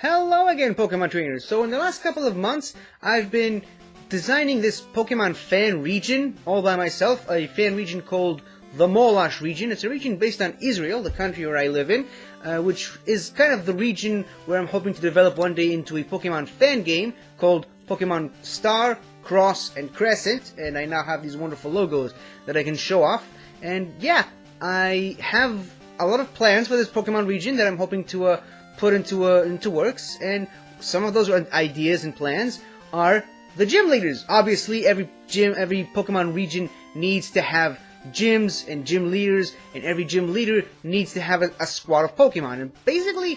Hello again, Pokemon trainers! So in the last couple of months, I've been designing this Pokemon fan region all by myself, a fan region called the Molash region. It's a region based on Israel, the country where I live in, which is kind of the region where I'm hoping to develop one day into a Pokemon fan game called Pokemon Star, Cross, and Crescent, and I now have these wonderful logos that I can show off. And yeah, I have a lot of plans for this Pokemon region that I'm hoping to put into works, and some of those ideas and plans are the gym leaders. Obviously, every Pokemon region needs to have gyms and gym leaders, and every gym leader needs to have a squad of Pokemon. And basically,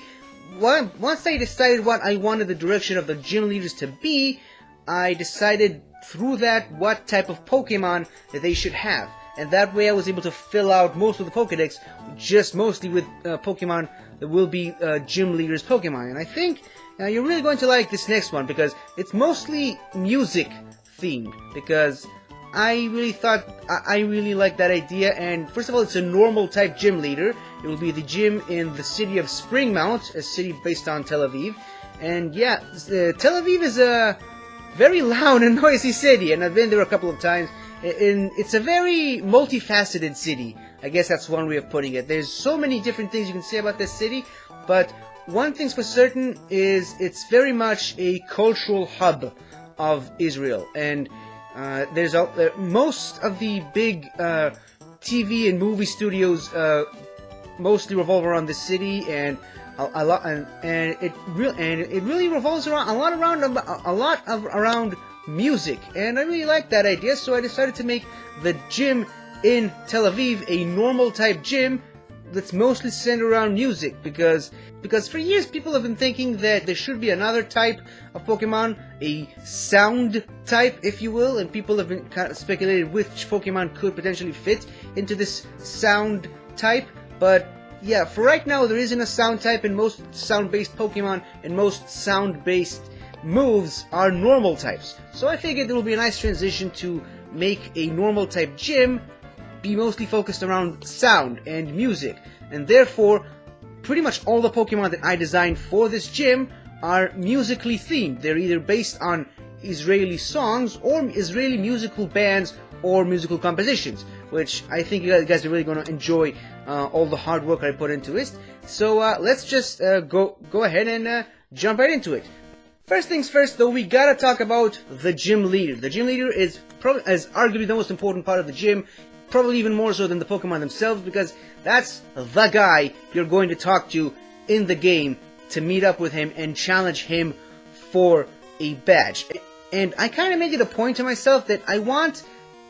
once I decided what I wanted the direction of the gym leaders to be, I decided through that what type of Pokemon that they should have. And that way I was able to fill out most of the Pokedex just mostly with Pokemon that will be gym leaders Pokemon. And I think you're really going to like this next one because it's mostly music themed, because I really thought I really liked that idea. And first of all, it's a normal type gym leader. It will be the gym in the city of Springmount, a city based on Tel Aviv. And yeah, Tel Aviv is a very loud and noisy city, and I've been there a couple of times. It's a very multifaceted city. I guess that's one way of putting it. There's so many different things you can say about this city, but one thing's for certain is it's very much a cultural hub of Israel. And there's most of the big TV and movie studios mostly revolve around the city, and it really revolves around a lot around music, and I really like that idea, so I decided to make the gym in Tel Aviv a normal type gym that's mostly centered around music, because for years people have been thinking that there should be another type of Pokemon, a sound type, if you will, and people have been kind of speculated which Pokemon could potentially fit into this sound type. But yeah, for right now there isn't a sound type, and most sound-based Pokemon and most sound-based moves are normal types. So I figured it will be a nice transition to make a normal type gym be mostly focused around sound and music. And therefore, pretty much all the Pokemon that I designed for this gym are musically themed. They're either based on Israeli songs or Israeli musical bands or musical compositions, which I think you guys are really going to enjoy all the hard work I put into it. So let's just go ahead and jump right into it. First things first, though, we gotta talk about the gym leader. The gym leader is arguably the most important part of the gym, probably even more so than the Pokemon themselves, because that's the guy you're going to talk to in the game to meet up with him and challenge him for a badge. And I kind of made it a point to myself that I want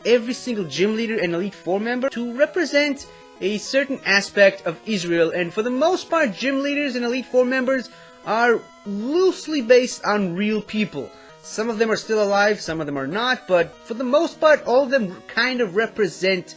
every single gym leader and Elite Four member to represent a certain aspect of Israel, and for the most part, gym leaders and Elite Four members are loosely based on real people. Some of them are still alive, some of them are not, but for the most part, all of them kind of represent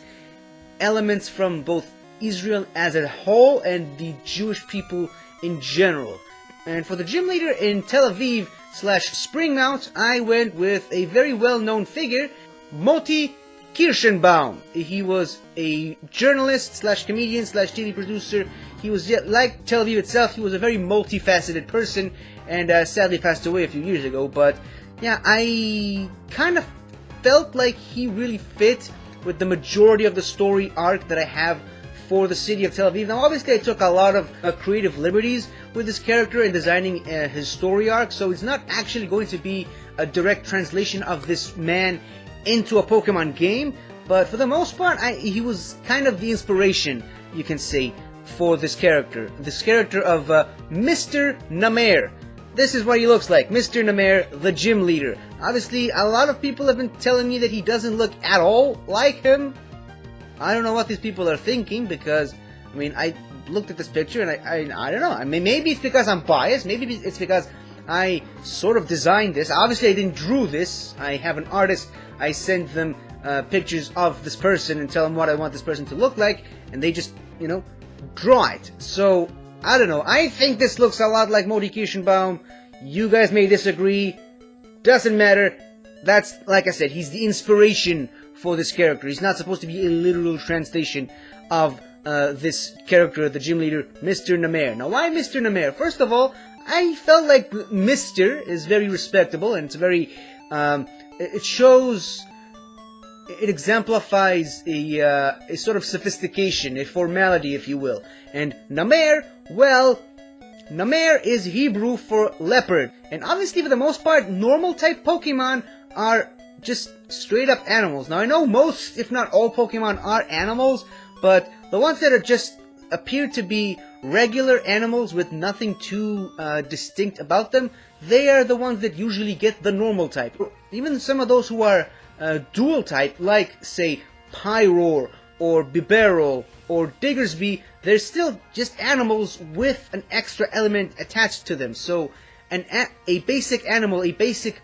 elements from both Israel as a whole and the Jewish people in general. And for the gym leader in Tel Aviv / Springmount, I went with a very well-known figure, Moti Kirschenbaum. He was a journalist / comedian / TV producer. He was, like Tel Aviv itself, he was a very multifaceted person, and sadly passed away a few years ago. But yeah, I kind of felt like he really fit with the majority of the story arc that I have for the city of Tel Aviv. Now, obviously, I took a lot of creative liberties with this character in designing his story arc, so it's not actually going to be a direct translation of this man into a Pokemon game, but for the most part, he was kind of the inspiration, you can say, for this character of Mr. Namer. This is what he looks like, Mr. Namer, the gym leader. Obviously, a lot of people have been telling me that he doesn't look at all like him. I don't know what these people are thinking, because, I mean, I looked at this picture and I don't know. I mean, maybe it's because I'm biased, maybe it's because I sort of designed this. Obviously, I didn't draw this. I have an artist. I send them pictures of this person and tell them what I want this person to look like, and they just, draw it. So, I don't know. I think this looks a lot like Moti Kirschenbaum. You guys may disagree. Doesn't matter. That's, like I said, he's the inspiration for this character. He's not supposed to be a literal translation of this character, the gym leader, Mr. Namer. Now, why Mr. Namer? First of all, I felt like Mr. is very respectable, and it's very, it shows, it exemplifies a sort of sophistication, a formality, if you will. And Namer, well, Namer is Hebrew for leopard. And obviously, for the most part, normal type Pokemon are just straight up animals. Now, I know most, if not all, Pokemon are animals, but the ones that are just appear to be regular animals with nothing too distinct about them, they are the ones that usually get the normal type. Even some of those who are dual type, like, say, Pyroar, or Bibarel, or Diggersby, they're still just animals with an extra element attached to them. So, a basic animal, a basic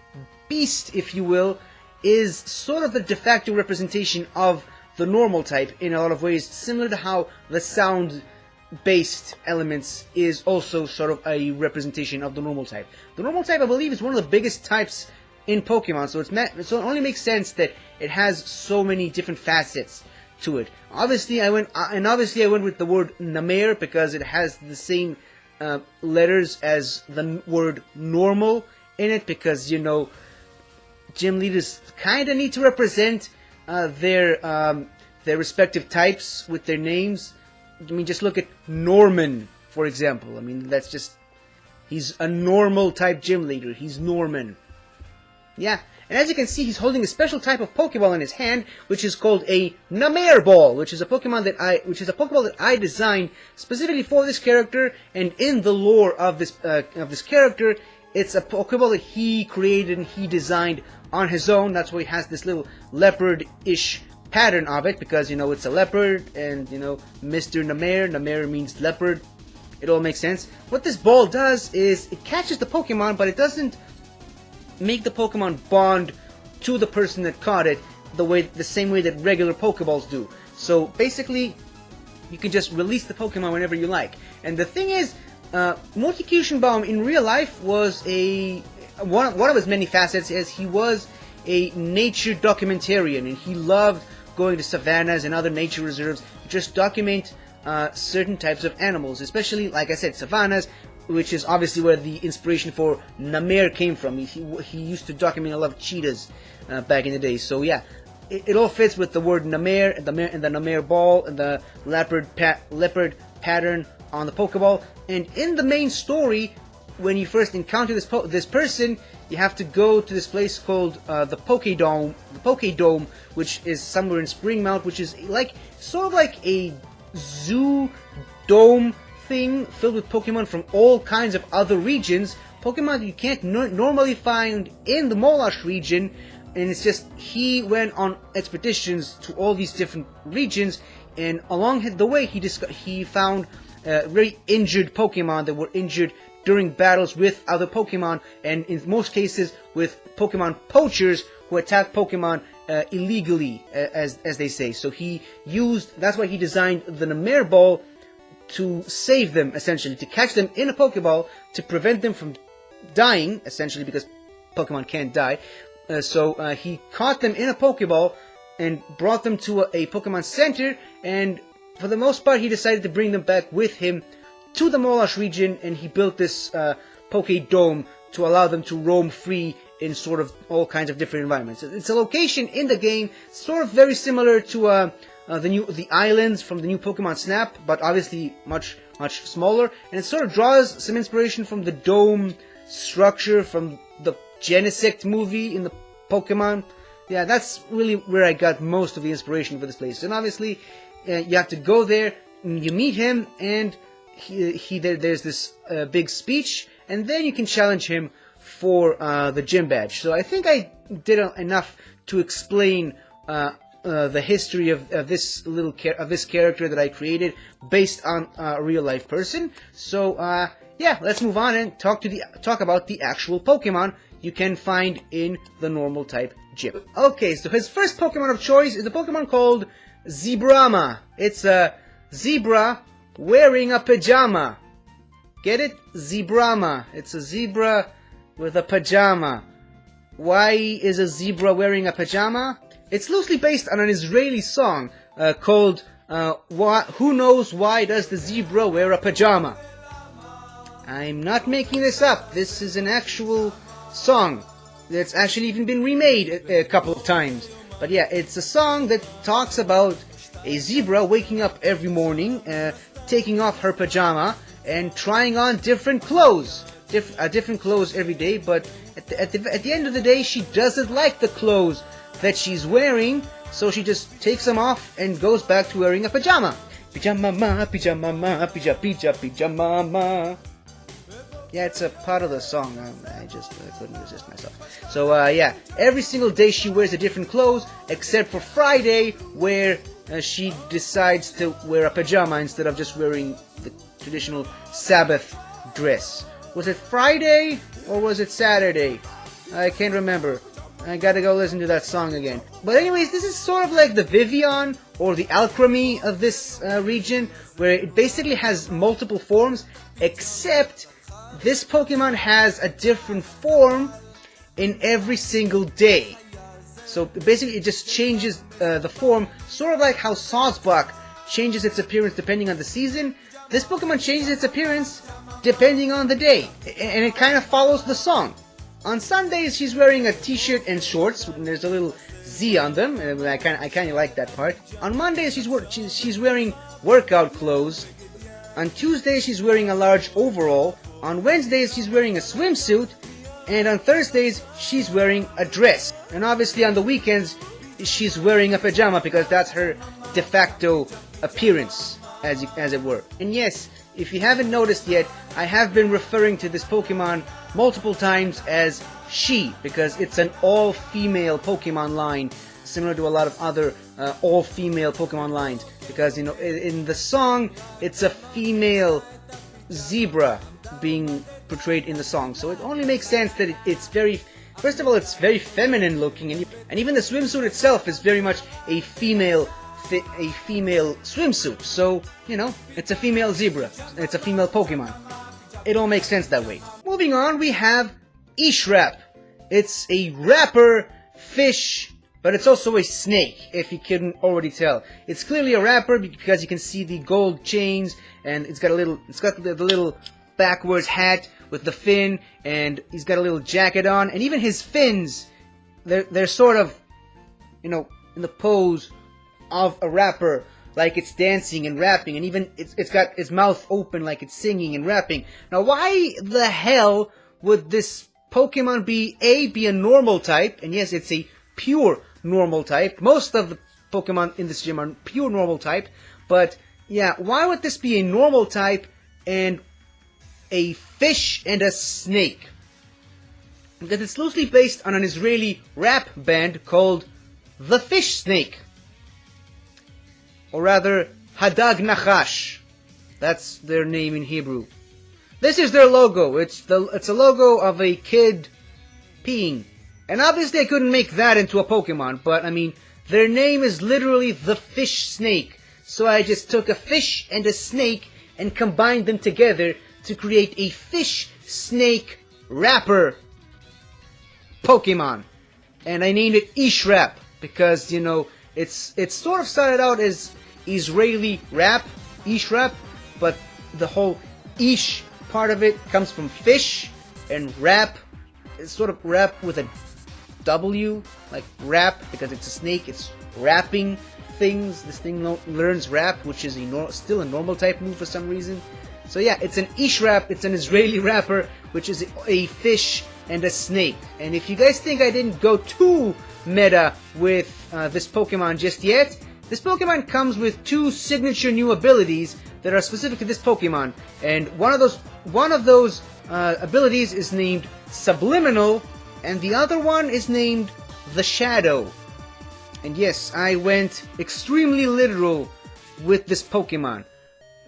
beast, if you will, is sort of the de facto representation of the normal type in a lot of ways, similar to how the sound-based elements is also sort of a representation of the normal type. The normal type, I believe, is one of the biggest types in Pokemon, so it only makes sense that it has so many different facets to it. Obviously, I went with the word Namer because it has the same letters as the word normal in it, because, you know, gym leaders kind of need to represent their respective types with their names. I mean, just look at Norman, for example. I mean, that's just, he's a normal type gym leader. He's Norman. Yeah, and as you can see, he's holding a special type of Pokeball in his hand, which is called a Namer Ball, which is a Pokeball that I designed specifically for this character. And in the lore of this character, it's a Pokeball that he created and he designed on his own. That's why he has this little leopard-ish pattern of it, because, you know, it's a leopard, and, you know, Mr. Namer means leopard. It all makes sense. What this ball does is it catches the Pokemon, but it doesn't make the Pokemon bond to the person that caught it the same way that regular Pokeballs do. So basically, you can just release the Pokemon whenever you like. And the thing is, Morty Kirschenbaum in real life was one of his many facets is he was a nature documentarian, and he loved going to savannas and other nature reserves to just document certain types of animals, especially, like I said, savannas, which is obviously where the inspiration for Namer came from. He used to document a lot of cheetahs back in the day. So yeah, it all fits with the word Namer and the Namer ball and the leopard pattern on the Pokeball. And in the main story, when you first encounter this person, you have to go to this place called the Pokédome, which is somewhere in Springmount, which is like sort of like a zoo dome thing filled with Pokemon from all kinds of other regions, Pokemon that you can't normally find in the Molash region. And it's just, he went on expeditions to all these different regions, and along the way he found very injured Pokemon that were injured during battles with other Pokemon, and in most cases with Pokemon poachers who attack Pokemon illegally, as they say. So that's why he designed the Namer Ball, to save them, essentially, to catch them in a Pokeball, to prevent them from dying, essentially, because Pokemon can't die. So he caught them in a Pokeball and brought them to a Pokemon Center, and for the most part, he decided to bring them back with him to the Molash region, and he built this Pokédome to allow them to roam free in sort of all kinds of different environments. It's a location in the game, sort of very similar to the islands from the new Pokemon Snap, but obviously much smaller, and it sort of draws some inspiration from the dome structure from the Genesect movie in the Pokemon. Yeah, that's really where I got most of the inspiration for this place. And obviously, you have to go there, you meet him, and there's this big speech, and then you can challenge him for the gym badge. So I think I did enough to explain the history of this character that I created based on a real life person. So yeah, let's move on and talk about the actual Pokemon you can find in the normal type gym. Okay, so his first Pokemon of choice is a Pokemon called Zebrama. It's a zebra wearing a pajama. Get it? Zebrama. It's a zebra with a pajama. Why is a zebra wearing a pajama? It's loosely based on an Israeli song called Who Knows Why Does the Zebra Wear a Pajama? I'm not making this up. This is an actual song that's actually even been remade a couple of times. But yeah, it's a song that talks about a zebra waking up every morning, taking off her pajama, and trying on different clothes. Different clothes every day, but at the end of the day, she doesn't like the clothes that she's wearing, so she just takes them off and goes back to wearing a pajama. Pajama, pajama, pajama, pajama. Yeah, it's a part of the song. I couldn't resist myself. So, yeah, every single day she wears a different clothes, except for Friday, where she decides to wear a pajama instead of just wearing the traditional Sabbath dress. Was it Friday, or was it Saturday? I can't remember. I gotta go listen to that song again. But anyways, this is sort of like the Vivian, or the alchemy of this region, where it basically has multiple forms, except this Pokemon has a different form in every single day. So basically it just changes the form, sort of like how Sawsbuck changes its appearance depending on the season. This Pokemon changes its appearance depending on the day, and it kind of follows the song. On Sundays she's wearing a t-shirt and shorts, and there's a little Z on them, and I kind of like that part. On Mondays she's wearing workout clothes. On Tuesdays she's wearing a large overall. On Wednesdays she's wearing a swimsuit. And on Thursdays she's wearing a dress. And obviously on the weekends she's wearing a pajama, because that's her de facto appearance, as it were. And yes, if you haven't noticed yet, I have been referring to this Pokemon multiple times as she, because it's an all-female Pokemon line, similar to a lot of other all-female Pokemon lines. Because, you know, in the song, it's a female zebra being portrayed in the song. So it only makes sense that it's very... First of all, it's very feminine looking, and even the swimsuit itself is very much a female swimsuit. So, you know, it's a female zebra. It's a female Pokemon. It all makes sense that way. Moving on, we have Ishrap. It's a rapper fish, but it's also a snake, if you couldn't already tell. It's clearly a rapper because you can see the gold chains, and it's got the little backwards hat with the fin, and he's got a little jacket on, and even his fins, they're sort of, you know, in the pose of a rapper, like it's dancing and rapping, and even it's got its mouth open like it's singing and rapping. Now, why the hell would this Pokemon be a normal type? And yes, it's a pure normal type. Most of the Pokemon in this gym are pure normal type, but yeah, why would this be a normal type and a fish and a snake? Because it's loosely based on an Israeli rap band called the Fish Snake. Or rather, Hadag Nachash. That's their name in Hebrew. This is their logo. It's a logo of a kid peeing. And obviously I couldn't make that into a Pokemon, but I mean, their name is literally the Fish Snake. So I just took a fish and a snake and combined them together to create a fish snake rapper Pokemon. And I named it Ishrap because, you know, it's sort of started out as Israeli rap, Ishrap, but the whole Ish part of it comes from fish, and rap is sort of rap with a W, like rap, because it's a snake, it's rapping things. This thing learns rap, which is still a normal type move for some reason. So yeah, it's an Ishrap, it's an Israeli rapper, which is a fish and a snake. And if you guys think I didn't go too meta with this Pokemon just yet, this Pokemon comes with two signature new abilities that are specific to this Pokemon. And one of those abilities is named Subliminal, and the other one is named The Shadow. And yes, I went extremely literal with this Pokemon.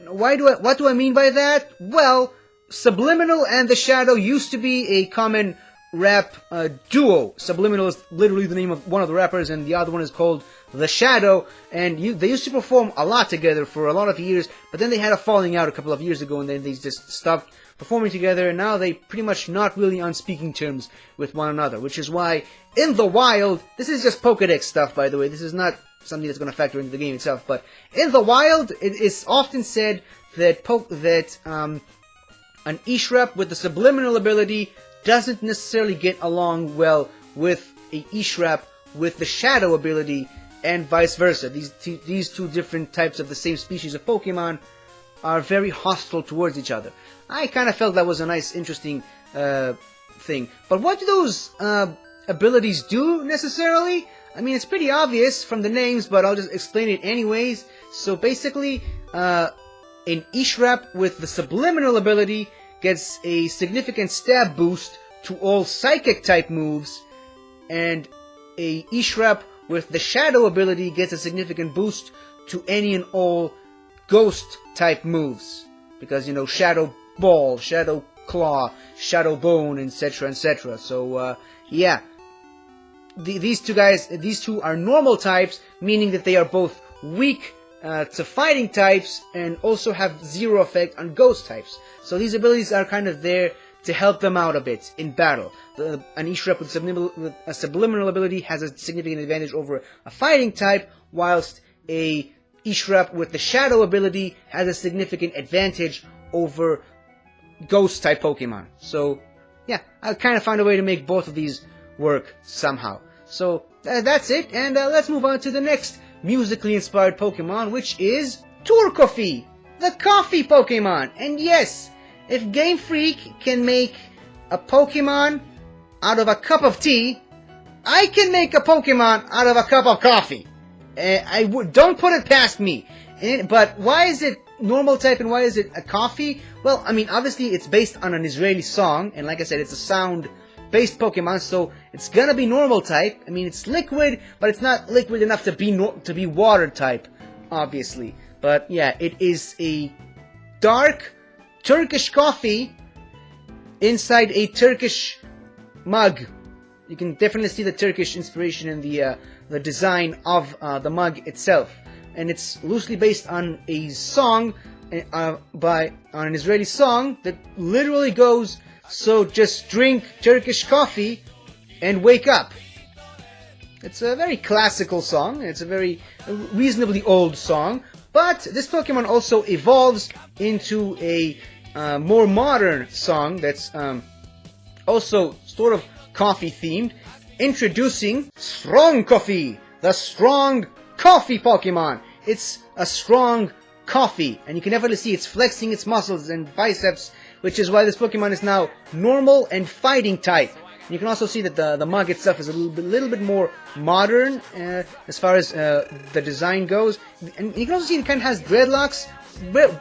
What do I mean by that? Well, Subliminal and The Shadow used to be a common rap duo. Subliminal is literally the name of one of the rappers, and the other one is called The Shadow, and they used to perform a lot together for a lot of years, but then they had a falling out a couple of years ago, and then they just stopped performing together, and now they pretty much not really on speaking terms with one another, which is why in the wild, this is just Pokedex stuff, by the way, this is not something that's going to factor into the game itself, but in the wild, it is often said that an Ishrap with the subliminal ability doesn't necessarily get along well with a Ishrap with the shadow ability, and vice versa. These two different types of the same species of Pokemon are very hostile towards each other. I kind of felt that was a nice, interesting thing. But what do those abilities do, necessarily? I mean, it's pretty obvious from the names, but I'll just explain it anyways. So basically, an Ishrap with the subliminal ability gets a significant stab boost to all Psychic-type moves, and a Ishrap with the Shadow ability gets a significant boost to any and all Ghost-type moves. Because, you know, Shadow Ball, Shadow Claw, Shadow Bone, etc., etc. So, yeah. These two are normal types, meaning that they are both weak to fighting types, and also have zero effect on ghost types. So these abilities are kind of there to help them out a bit in battle. An Ishrap with a subliminal ability has a significant advantage over a fighting type, whilst a Ishrap with the shadow ability has a significant advantage over ghost type Pokemon. So yeah, I kind of found a way to make both of these work somehow. So that's it, and let's move on to the next musically inspired Pokemon, which is Tourcouffe, the coffee Pokemon. And yes, if Game Freak can make a Pokemon out of a cup of tea, I can make a Pokemon out of a cup of coffee. Don't put it past me. But why is it normal type and why is it a coffee? Well, I mean, obviously it's based on an Israeli song, and like I said, it's a sound-based Pokemon, so it's gonna be normal type. I mean, it's liquid, but it's not liquid enough to be water type, obviously. But yeah, it is a dark Turkish coffee inside a Turkish mug. You can definitely see the Turkish inspiration in the design of the mug itself, and it's loosely based on a song on an Israeli song that literally goes, "So just drink Turkish coffee and wake up." It's a very classical song. It's a very reasonably old song, but this Pokemon also evolves into a more modern song that's also sort of coffee themed, introducing Strong Coffee, the strong coffee Pokemon. It's a strong coffee, and you can definitely see it's flexing its muscles and biceps, which is why this Pokemon is now normal and fighting type. You can also see that the mug itself is a little bit more modern as far as the design goes, and you can also see it kind of has dreadlocks.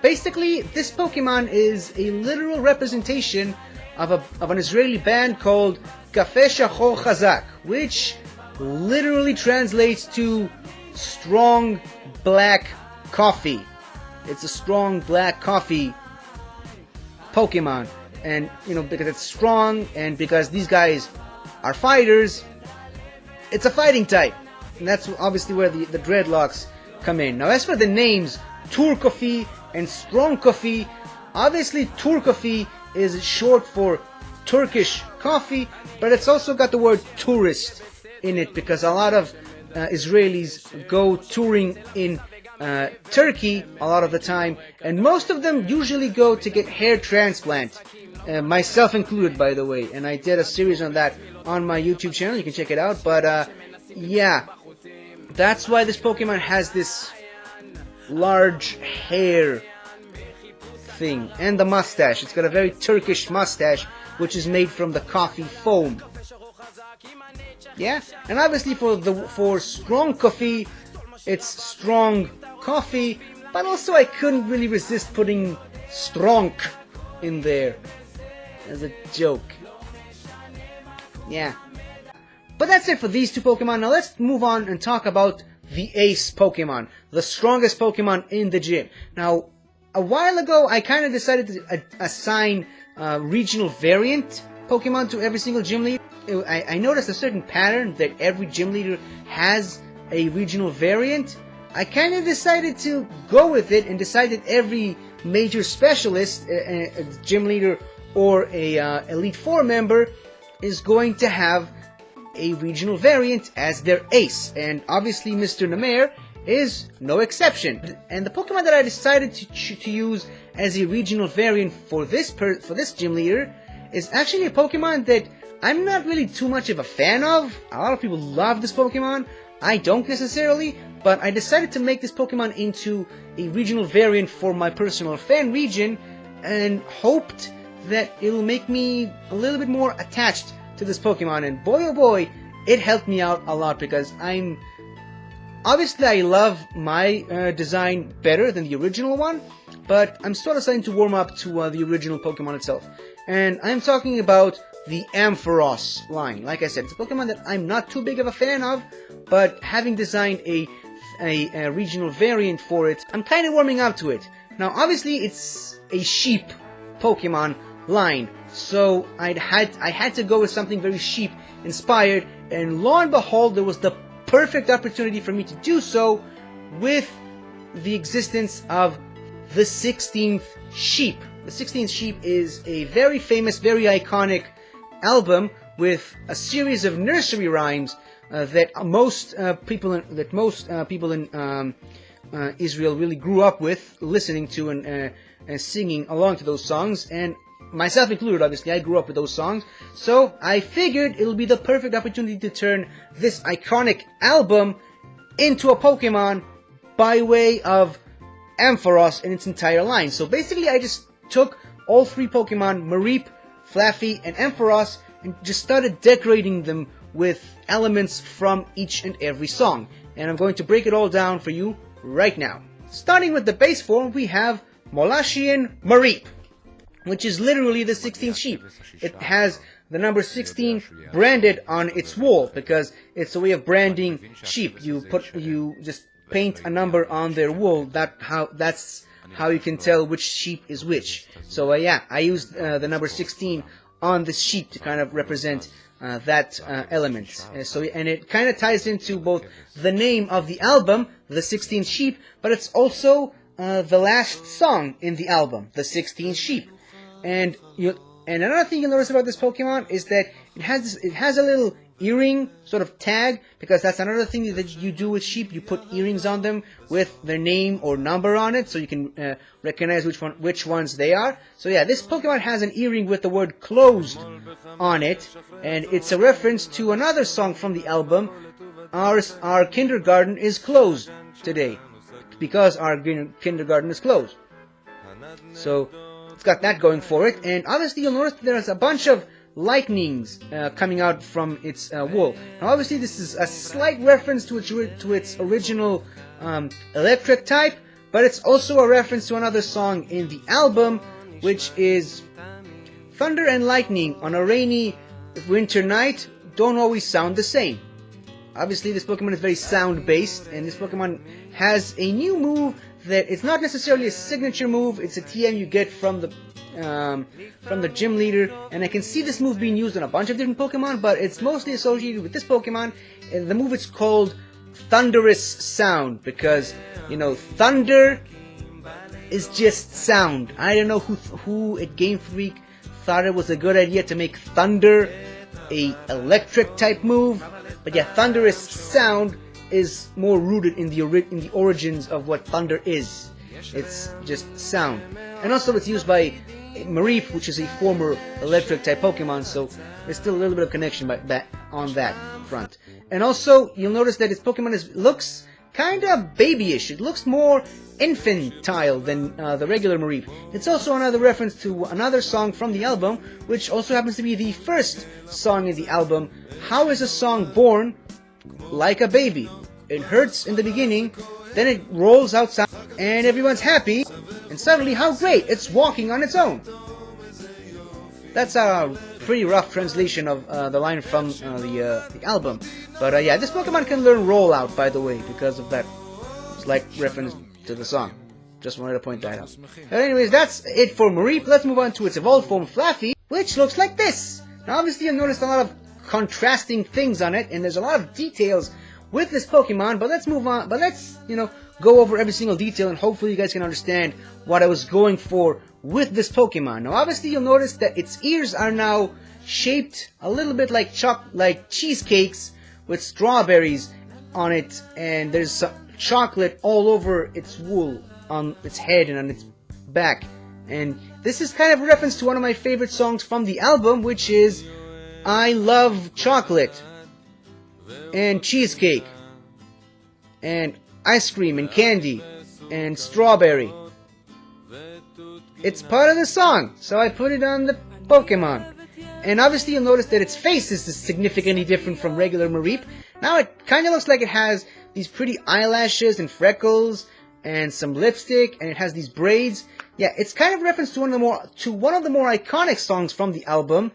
Basically, this Pokemon is a literal representation of an Israeli band called Kafe Shachor Chazak, which literally translates to strong black coffee. It's a strong black coffee Pokemon, and you know, because it's strong and because these guys are fighters, it's a fighting type, and that's obviously where the dreadlocks come in. Now, as for the names Tourcouffe and Strong Coffee, obviously Tourcouffe is short for Turkish coffee, but it's also got the word tourist in it because a lot of Israelis go touring in Turkey a lot of the time, and most of them usually go to get hair transplant, myself included, by the way, and I did a series on that on my YouTube channel. You can check it out. But yeah, that's why this Pokemon has this large hair thing and the mustache. It's got a very Turkish mustache, which is made from the coffee foam. Yeah, and obviously for Strong Coffee, it's strong coffee, but also I couldn't really resist putting Stronk in there as a joke. Yeah. But that's it for these two Pokemon. Now let's move on and talk about the Ace Pokemon, the strongest Pokemon in the gym. Now, a while ago, I kind of decided to assign regional variant Pokemon to every single gym leader. I noticed a certain pattern that every gym leader has a regional variant. I kind of decided to go with it and decided every major specialist, a gym leader or a Elite Four member, is going to have a regional variant as their ace, and obviously Mr. Namer is no exception. And the Pokemon that I decided to use as a regional variant for this gym leader is actually a Pokemon that I'm not really too much of a fan of. A lot of people love this Pokemon. I don't necessarily, but I decided to make this Pokemon into a regional variant for my personal fan region and hoped that it'll make me a little bit more attached to this Pokemon. And boy oh boy, it helped me out a lot because obviously I love my design better than the original one, but I'm sort of starting to warm up to the original Pokemon itself. And I'm talking about the Ampharos line. Like I said, it's a Pokemon that I'm not too big of a fan of, but having designed a regional variant for it, I'm kind of warming up to it. Now, obviously, it's a sheep Pokemon line, so I had to go with something very sheep inspired, and lo and behold, there was the perfect opportunity for me to do so with the existence of the 16th Sheep. The 16th Sheep is a very famous, very iconic album with a series of nursery rhymes that most people in Israel really grew up with, listening to and singing along to those songs, and myself included. Obviously, I grew up with those songs, so I figured it'll be the perfect opportunity to turn this iconic album into a Pokemon by way of Ampharos and its entire line. So basically, I just took all three Pokemon, Mareep, Flaffy, and Ampharos, and just started decorating them with elements from each and every song. And I'm going to break it all down for you right now. Starting with the base form, we have Molashian Mareep, which is literally the 16th sheep. It has the number 16 branded on its wall because it's a way of branding sheep. You just paint a number on their wool. That's how you can tell which sheep is which. So yeah, I used the number 16 on this sheep to kind of represent that element. And it kind of ties into both the name of the album, the 16th sheep, but it's also the last song in the album, the 16th sheep. And another thing you'll notice about this Pokemon is that it has a little earring sort of tag, because that's another thing that you do with sheep. You put earrings on them with their name or number on it, so you can recognize which ones they are. So yeah, this Pokemon has an earring with the word closed on it, and it's a reference to another song from the album, Our Kindergarten is Closed Today, because our kindergarten is closed. So it's got that going for it, and obviously you'll notice there's a bunch of lightnings coming out from its wool. Now obviously this is a slight reference to its original electric type, but it's also a reference to another song in the album, which is Thunder and lightning on a rainy winter night don't always sound the same. Obviously this Pokemon is very sound based, and this Pokemon has a new move that it's not necessarily a signature move. It's a TM you get from the gym leader, and I can see this move being used on a bunch of different Pokemon, but it's mostly associated with this Pokemon. And the move is called Thunderous Sound, because, you know, thunder is just sound. I don't know who at Game Freak thought it was a good idea to make thunder a electric type move, but yeah, Thunderous Sound is more rooted in the origins of what thunder is. It's just sound. And also it's used by Mareep, which is a former electric type Pokemon, so there's still a little bit of connection on that front. And also you'll notice that its Pokemon looks kinda babyish. It looks more infantile than the regular Mareep. It's also another reference to another song from the album, which also happens to be the first song in the album. How is a song born? Like a baby. It hurts in the beginning, then it rolls outside, and everyone's happy, and suddenly, how great, it's walking on its own. That's a pretty rough translation of the line from the album. But yeah, this Pokemon can learn Rollout, by the way, because of that slight reference to the song. Just wanted to point that out. But anyways, that's it for Mareep. Let's move on to its evolved form, Flaffy, which looks like this. Now, obviously, you've noticed a lot of contrasting things on it, and there's a lot of details with this Pokemon, but let's move on. But let's, go over every single detail, and hopefully you guys can understand what I was going for with this Pokemon. Now, obviously, you'll notice that its ears are now shaped a little bit like cheesecakes with strawberries on it, and there's chocolate all over its wool, on its head and on its back. And this is kind of a reference to one of my favorite songs from the album, which is I Love Chocolate and Cheesecake and Ice Cream and Candy and Strawberry. It's part of the song, so I put it on the Pokemon. And obviously you'll notice that its face is significantly different from regular Mareep. Now it kind of looks like it has these pretty eyelashes and freckles and some lipstick, and it has these braids. Yeah, it's kind of a reference to one of the more iconic songs from the album,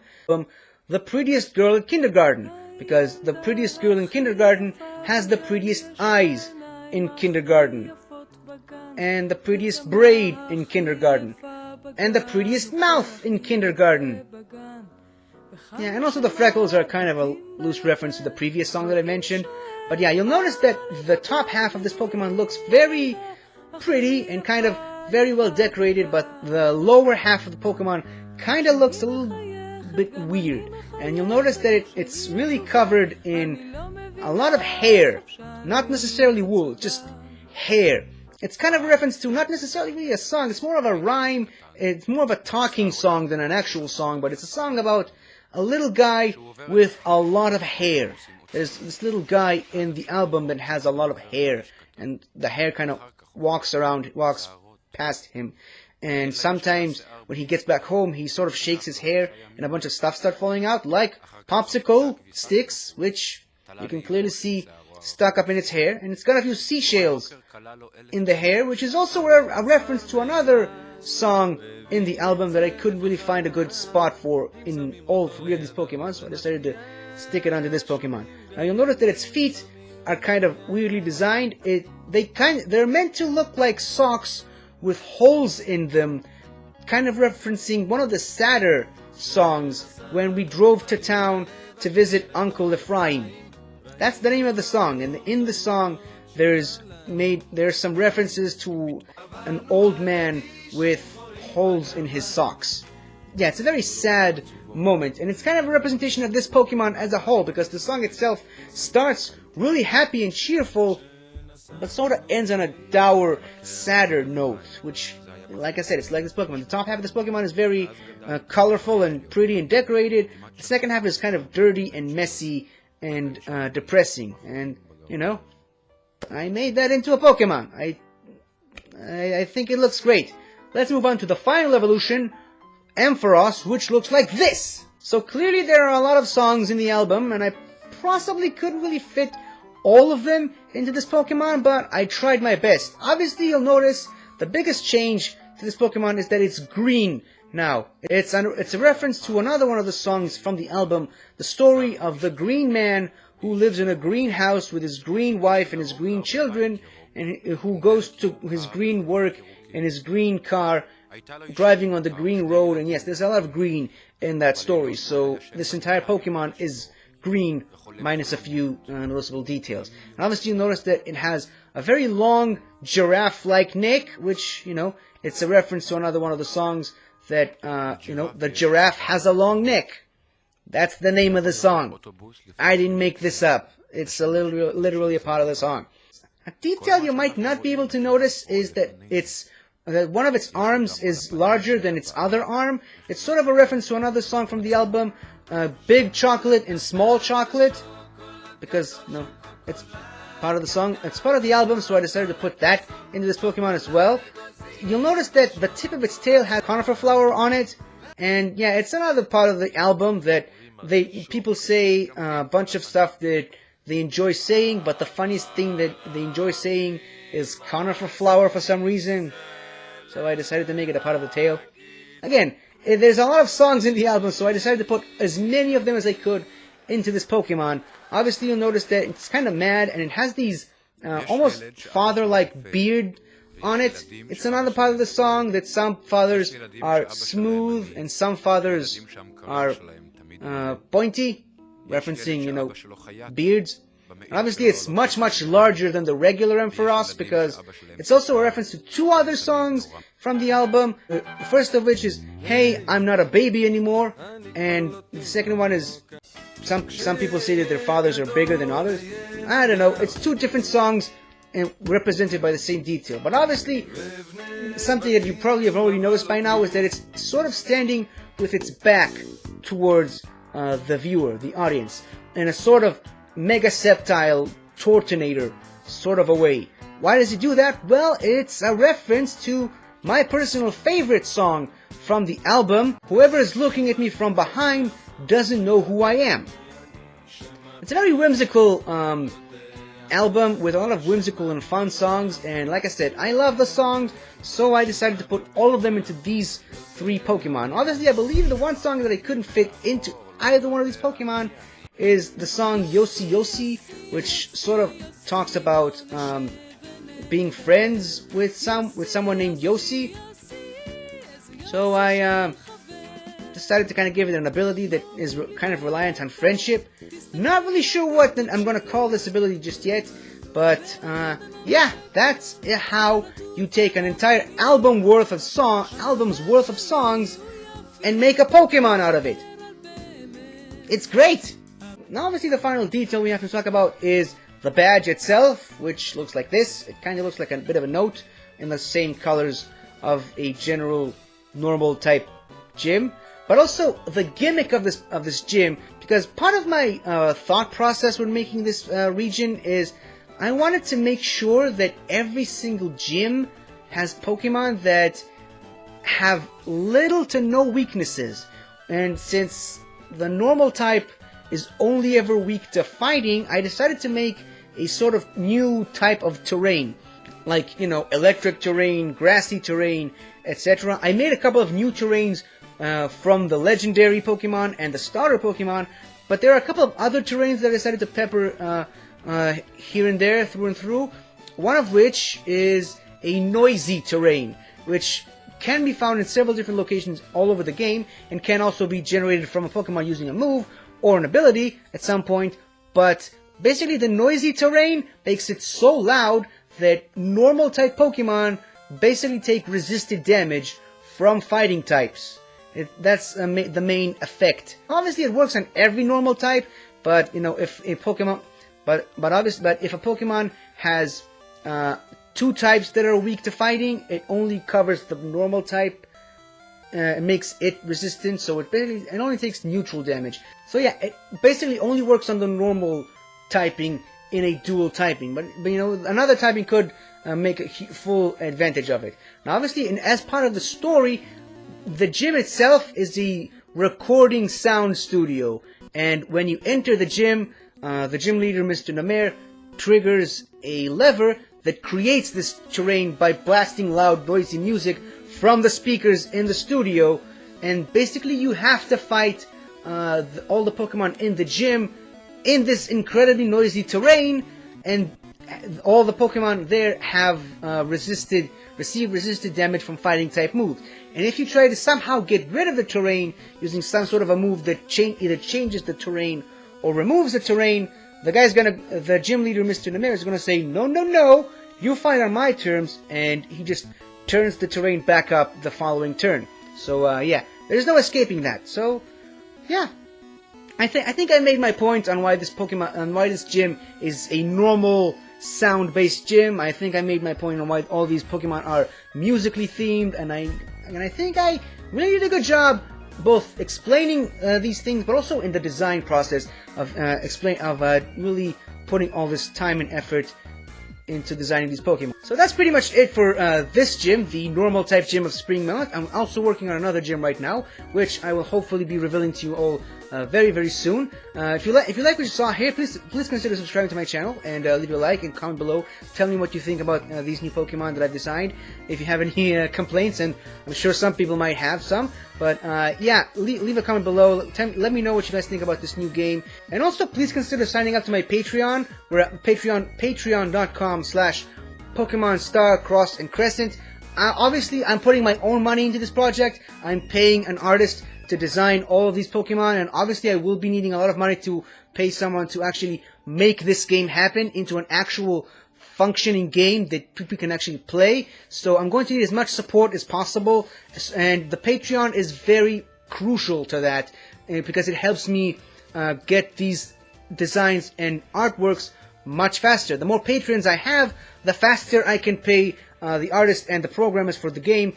The Prettiest Girl in Kindergarten, because the prettiest girl in kindergarten has the prettiest eyes in kindergarten, and the prettiest braid in kindergarten, and the prettiest mouth in kindergarten. Yeah, and also the freckles are kind of a loose reference to the previous song that I mentioned. But yeah, you'll notice that the top half of this Pokemon looks very pretty and kind of very well decorated, but the lower half of the Pokemon kind of looks a little bit weird. And you'll notice that it's really covered in a lot of hair. Not necessarily wool, just hair. It's kind of a reference to not necessarily really a song, it's more of a rhyme, it's more of a talking song than an actual song, but it's a song about a little guy with a lot of hair. There's this little guy in the album that has a lot of hair, and the hair kind of walks past him. And sometimes when he gets back home, he sort of shakes his hair and a bunch of stuff starts falling out, like popsicle sticks, which you can clearly see stuck up in its hair. And it's got a few seashells in the hair, which is also a reference to another song in the album that I couldn't really find a good spot for in all three of these Pokemon, so I decided to stick it onto this Pokemon. Now you'll notice that its feet are kind of weirdly designed. They're meant to look like socks with holes in them, kind of referencing one of the sadder songs, When We Drove to Town to Visit Uncle Ephraim. That's the name of the song, and in the song there's some references to an old man with holes in his socks. Yeah, it's a very sad moment, and it's kind of a representation of this Pokemon as a whole, because the song itself starts really happy and cheerful, but sort of ends on a dour, sadder note, which, like I said, it's like this Pokemon. The top half of this Pokemon is very colorful and pretty and decorated. The second half is kind of dirty and messy and depressing, and, you know, I made that into a Pokemon. I think it looks great. Let's move on to the final evolution, Ampharos, which looks like this. So clearly there are a lot of songs in the album, and I possibly couldn't really fit all of them into this Pokemon, but I tried my best. Obviously you'll notice the biggest change to this Pokemon is that it's green now. It's a reference to another one of the songs from the album, the story of the green man who lives in a green house with his green wife and his green children, and who goes to his green work in his green car, driving on the green road. And yes, there's a lot of green in that story, so this entire Pokemon is green, minus a few noticeable details. And obviously you'll notice that it has a very long giraffe-like neck, which, you know, it's a reference to another one of the songs that, you know, the giraffe has a long neck. That's the name of the song. I didn't make this up. It's literally a part of the song. A detail you might not be able to notice is that one of its arms is larger than its other arm. It's sort of a reference to another song from the album, Big Chocolate and Small Chocolate, because, you know, it's part of the song, it's part of the album, so I decided to put that into this Pokemon as well. You'll notice that the tip of its tail has conifer flower on it, and yeah, it's another part of the album that people say a bunch of stuff that they enjoy saying, but the funniest thing that they enjoy saying is conifer flower for some reason. So I decided to make it a part of the tail. Again, there's a lot of songs in the album, so I decided to put as many of them as I could into this Pokemon. Obviously, you'll notice that it's kind of mad, and it has these almost father-like beard on it. It's another part of the song that some fathers are smooth and some fathers are pointy, referencing, you know, beards. Obviously, it's much, much larger than the regular Ampharos, because it's also a reference to two other songs from the album. The first of which is, Hey, I'm Not a Baby Anymore, and the second one is, some people say that their fathers are bigger than others. I don't know, it's two different songs and represented by the same detail. But obviously, something that you probably have already noticed by now is that it's sort of standing with its back towards the viewer, the audience, in a sort of megaceptile tortinator sort of a way. Why does it do that? Well, it's a reference to my personal favorite song from the album, Whoever is Looking at Me from Behind Doesn't Know Who I Am. It's a very whimsical album with a lot of whimsical and fun songs, and like I said, I love the songs, so I decided to put all of them into these 3 Pokemon. Obviously, I believe the one song that I couldn't fit into either one of these Pokemon is the song Yossi Yossi, which sort of talks about being friends with someone named Yossi. So I decided to kind of give it an ability that is kind of reliant on friendship. Not really sure what I'm going to call this ability just yet, but yeah, that's how you take an entire album's worth of songs and make a Pokemon out of it. It's great. Now, obviously, the final detail we have to talk about is the badge itself, which looks like this. It kind of looks like a bit of a note in the same colors of a general normal type gym. But also the gimmick of this gym, because part of my thought process when making this region is I wanted to make sure that every single gym has Pokemon that have little to no weaknesses. And since the normal type is only ever weak to fighting, I decided to make a sort of new type of terrain. Like, electric terrain, grassy terrain, etc. I made a couple of new terrains from the legendary Pokemon and the starter Pokemon, but there are a couple of other terrains that I decided to pepper here and there, through and through. One of which is a noisy terrain, which can be found in several different locations all over the game, and can also be generated from a Pokemon using a move or an ability at some point. But basically, the noisy terrain makes it so loud that normal type Pokemon basically take resisted damage from fighting types. That's the main effect. Obviously, it works on every normal type, but if a Pokemon, but if a Pokemon has 2 types that are weak to fighting, it only covers the normal type. It makes it resistant, so it only takes neutral damage. So yeah, it basically only works on the normal typing in a dual typing. But another typing could make a full advantage of it. Now, obviously, as part of the story, the gym itself is the recording sound studio, and when you enter the gym leader, Mr. Namer, triggers a lever that creates this terrain by blasting loud, noisy music from the speakers in the studio, and basically you have to fight all the Pokemon in the gym in this incredibly noisy terrain, and all the Pokemon there have received resisted damage from fighting type moves. And if you try to somehow get rid of the terrain using some sort of a move that either changes the terrain or removes the terrain, the gym leader, Mr. Namer, is gonna say, no, you fight on my terms, and he just turns the terrain back up the following turn. So yeah, there's no escaping that. So yeah, I think I made my point on why this gym is a normal sound-based gym. I think I made my point on why all these Pokemon are musically themed, and I think I really did a good job both explaining these things, but also in the design process of really putting all this time and effort into designing these Pokemon. So that's pretty much it for this gym, the normal type gym of Spring Melon. I'm also working on another gym right now, which I will hopefully be revealing to you all very, very soon. If you like what you saw here, please consider subscribing to my channel and leave a like and comment below. Tell me what you think about these new Pokemon that I've designed. If you have any complaints, and I'm sure some people might have some, but yeah, leave a comment below. Let me know what you guys think about this new game, and also please consider signing up to my Patreon. We're at patreon.com/Pokemon Star, Cross, and Crescent. Obviously, I'm putting my own money into this project. I'm paying an artist to design all of these Pokemon, and obviously I will be needing a lot of money to pay someone to actually make this game happen into an actual functioning game that people can actually play. So I'm going to need as much support as possible, and the Patreon is very crucial to that, because it helps me get these designs and artworks much faster. The more patrons I have, the faster I can pay the artists and the programmers for the game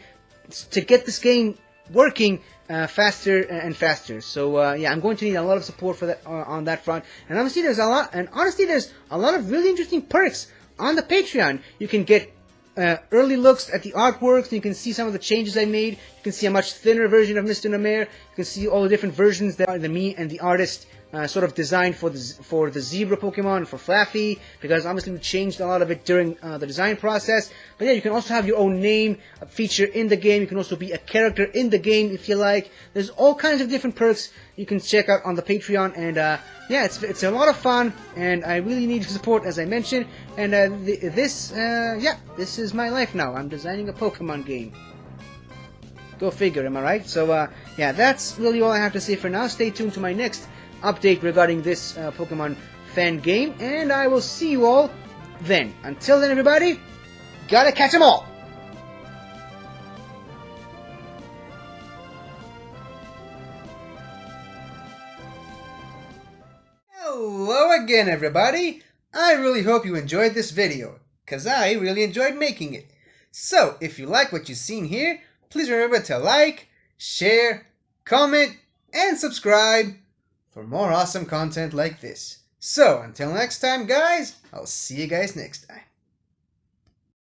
to get this game working faster and faster. So yeah, I'm going to need a lot of support for that on that front. And honestly, there's a lot of really interesting perks on the Patreon. You can get early looks at the artworks, and you can see some of the changes I made. You can see a much thinner version of Mr. Namer. You can see all the different versions that me and the artist sort of designed for the zebra Pokemon, for Flaffy, because obviously we changed a lot of it during the design process. But yeah, you can also have your own name feature in the game. You can also be a character in the game if you like. There's all kinds of different perks you can check out on the Patreon, and yeah, it's a lot of fun, and I really need your support, as I mentioned. And this is my life now. I'm designing a Pokemon game. Go figure, am I right? So yeah, that's really all I have to say for now. Stay tuned to my next update regarding this Pokemon fan game, and I will see you all then. Until then, everybody, gotta catch 'em all! Hello again, everybody! I really hope you enjoyed this video, cause I really enjoyed making it. So, if you like what you've seen here, please remember to like, share, comment, and subscribe for more awesome content like this. So, until next time, guys, I'll see you guys next time.